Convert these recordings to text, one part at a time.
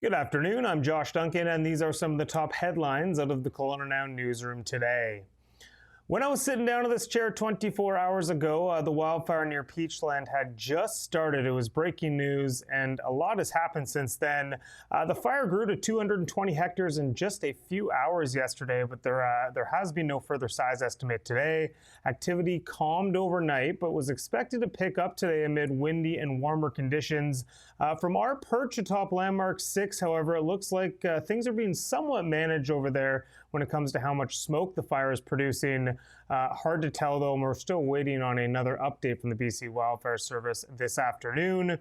Good afternoon, I'm Josh Duncan, and these are some of the top headlines out of the KelownaNow newsroom today. When I was sitting down in this chair 24 hours ago, the wildfire near Peachland had just started. It was breaking news, and a lot has happened since then. The fire grew to 220 hectares in just a few hours yesterday, but there has been no further size estimate today. Activity calmed overnight, but was expected to pick up today amid windy and warmer conditions. From our perch atop Landmark 6, however, it looks like things are being somewhat managed over there when it comes to how much smoke the fire is producing. Hard to tell, though, and we're still waiting on another update from the BC Wildfire Service this afternoon.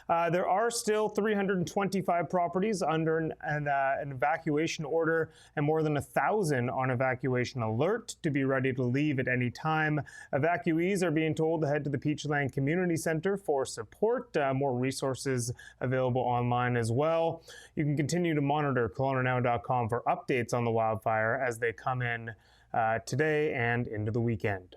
There are still 325 properties under an evacuation order and more than 1,000 on evacuation alert to be ready to leave at any time. Evacuees are being told to head to the Peachland Community Center for support. More resources available online as well. You can continue to monitor KelownaNow.com for updates on the wildfire as they come in today and into the weekend.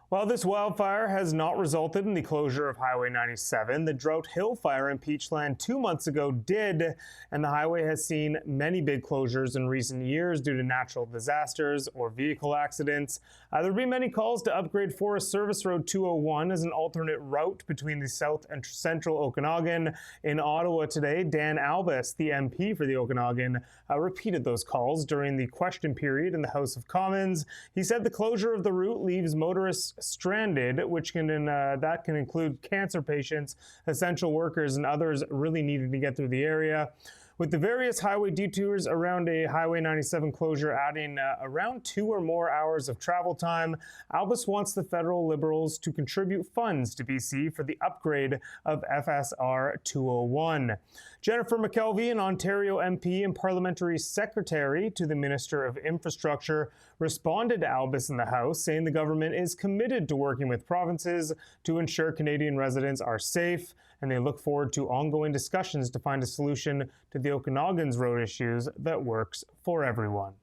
While this wildfire has not resulted in the closure of Highway 97, the Drought Hill fire in Peachland 2 months ago did, and the highway has seen many big closures in recent years due to natural disasters or vehicle accidents. There have been many calls to upgrade Forest Service Road 201 as an alternate route between the south and central Okanagan. In Ottawa today, Dan Albus, the MP for the Okanagan, repeated those calls during the question period in the House of Commons. He said the closure of the route leaves motorists stranded, which can include cancer patients, essential workers, and others really needing to get through the area. With the various highway detours around a Highway 97 closure adding around 2 or more hours of travel time, Albus wants the federal Liberals to contribute funds to BC for the upgrade of FSR 201. Jennifer McKelvey, an Ontario MP and Parliamentary Secretary to the Minister of Infrastructure, responded to Albus in the House, saying the government is committed to working with provinces to ensure Canadian residents are safe, and they look forward to ongoing discussions to find a solution to the Okanagan's road issues that works for everyone.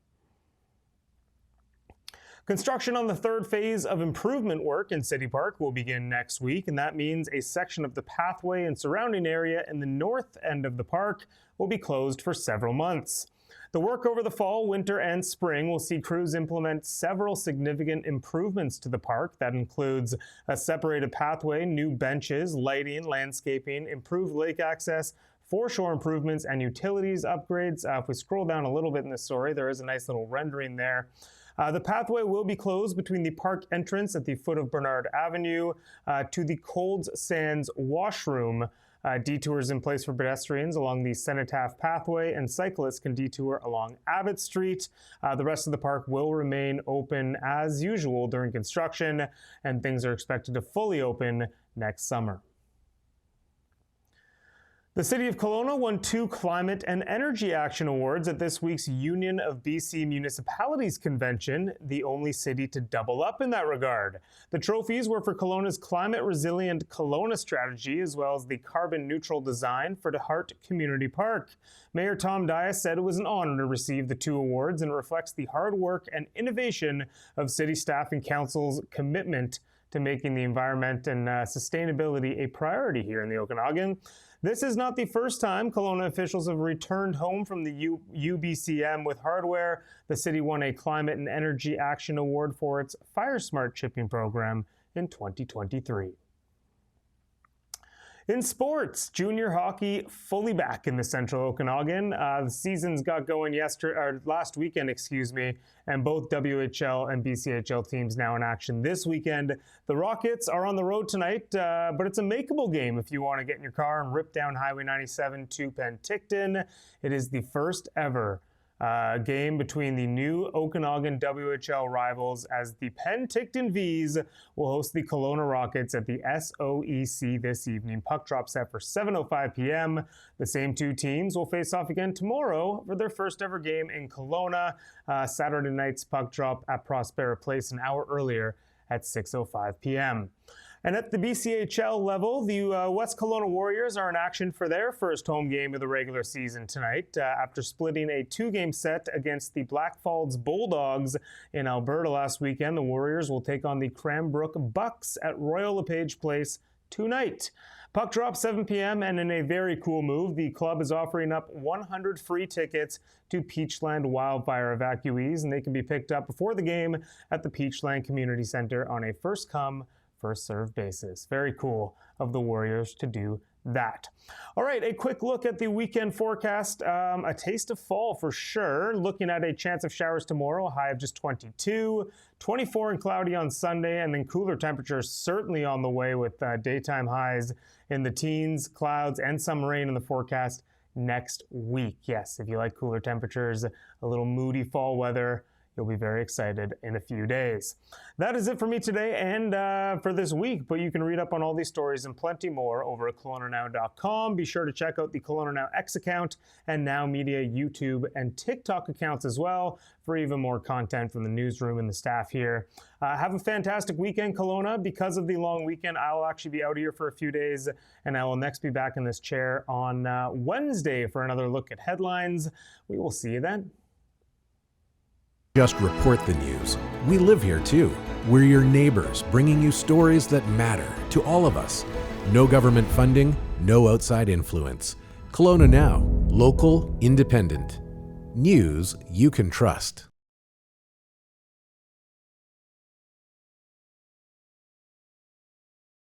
Construction on the third phase of improvement work in City Park will begin next week, and that means a section of the pathway and surrounding area in the north end of the park will be closed for several months. The work over the fall, winter, and spring will see crews implement several significant improvements to the park. That includes a separated pathway, new benches, lighting, landscaping, improved lake access, foreshore improvements, and utilities upgrades. If we scroll down a little bit in this story, there is a nice little rendering there. The pathway will be closed between the park entrance at the foot of Bernard Avenue to the Cold Sands washroom. Detours in place for pedestrians along the Cenotaph pathway, and cyclists can detour along Abbott Street. The rest of the park will remain open as usual during construction, and things are expected to fully open next summer. The City of Kelowna won 2 Climate and Energy Action Awards at this week's Union of BC Municipalities Convention, the only city to double up in that regard. The trophies were for Kelowna's climate resilient Kelowna strategy, as well as the carbon neutral design for DeHart Community Park. Mayor Tom Dias said it was an honor to receive the 2 awards and reflects the hard work and innovation of city staff and council's commitment to making the environment and sustainability a priority here in the Okanagan. This is not the first time Kelowna officials have returned home from the UBCM with hardware. The city won a Climate and Energy Action Award for its Fire Smart chipping program in 2023. In sports, junior hockey fully back in the Central Okanagan. The seasons got going last weekend, and both WHL and BCHL teams now in action this weekend. The Rockets are on the road tonight, but it's a makeable game if you want to get in your car and rip down Highway 97 to Penticton. It is the first ever game between the new Okanagan WHL rivals, as the Penticton Vs will host the Kelowna Rockets at the SOEC this evening. Puck drop set for 7:05 p.m. The same 2 teams will face off again tomorrow for their first ever game in Kelowna. Saturday night's puck drop at Prospera Place an hour earlier at 6:05 p.m. And at the BCHL level, the West Kelowna Warriors are in action for their first home game of the regular season tonight. After splitting a 2-game set against the Blackfalds Bulldogs in Alberta last weekend, the Warriors will take on the Cranbrook Bucks at Royal LePage Place tonight. Puck drop 7 p.m. and in a very cool move, the club is offering up 100 free tickets to Peachland wildfire evacuees, and they can be picked up before the game at the Peachland Community Center on a first-come, first-served basis. Very cool of the Warriors to do that. All right, a quick look at the weekend forecast. A taste of fall for sure. Looking at a chance of showers tomorrow, a high of just 22, 24 and cloudy on Sunday, and then cooler temperatures certainly on the way with daytime highs in the teens, clouds, and some rain in the forecast next week. Yes, if you like cooler temperatures, a little moody fall weather, you'll be very excited in a few days. That is it for me today and for this week, but you can read up on all these stories and plenty more over at KelownaNow.com. Be sure to check out the KelownaNow X account and Now Media YouTube and TikTok accounts as well for even more content from the newsroom and the staff here. Have a fantastic weekend, Kelowna. Because of the long weekend, I will actually be out here for a few days, and I will next be back in this chair on Wednesday for another look at headlines. We will see you then. Just report the news. We live here too. We're your neighbors, bringing you stories that matter to all of us. No government funding, no outside influence. Kelowna Now, local, independent. News you can trust.